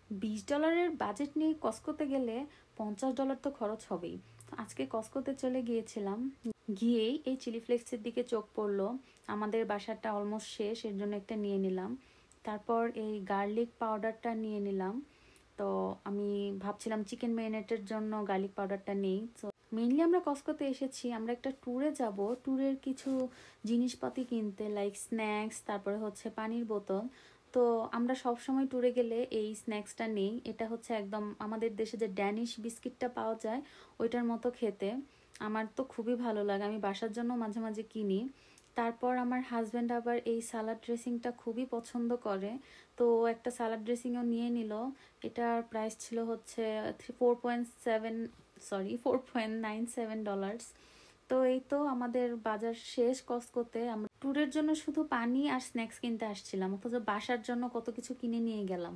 $20 budget নিয়ে কস্কোতে গেলে $50 তো খরচ হবেই। আজকে কস্কোতে চলে গিয়েছিলাম, গিয়েই এই চিলি ফ্লেক্সের দিকে চোখ পড়লো। আমাদের বাসাটা অলমোস্ট শেষ, এর জন্য একটা নিয়ে নিলাম। তারপর এই গার্লিক পাউডারটা নিয়ে নিলাম। তো আমি ভাবছিলাম চিকেন ম্যারিনেটের জন্য গার্লিক পাউডারটা নেই। তো মেইনলি আমরা কস্কোতে এসেছি, আমরা একটা ট্যুরে যাব, ট্যুরের কিছু জিনিসপাতি কিনতে, লাইক স্ন্যাক্স, তারপরে হচ্ছে পানির বোতল। তো আমরা সব সময় ট্যুরে গেলে এই স্ন্যাক্সটা নেই। এটা হচ্ছে একদম আমাদের দেশে যে ড্যানিশ বিস্কিটটা পাওয়া যায় ওইটার মতো খেতে। আমার তো খুবই ভালো লাগে, আমি বাসার জন্য মাঝে মাঝে কিনি। তারপর আমার হাজব্যান্ড আবার এই সালাড ড্রেসিংটা খুবই পছন্দ করে, তো ও একটা সালাড ড্রেসিংও নিয়ে নিল। এটার প্রাইস ছিল হচ্ছে 4.97 তো এই তো আমাদের বাজার শেষ কস্কোতে। আমরা ট্যুরের জন্য শুধু পানি আর স্ন্যাক্স কিনতে আসছিলাম, অথচ বাসার জন্য কত কিছু কিনে নিয়ে গেলাম।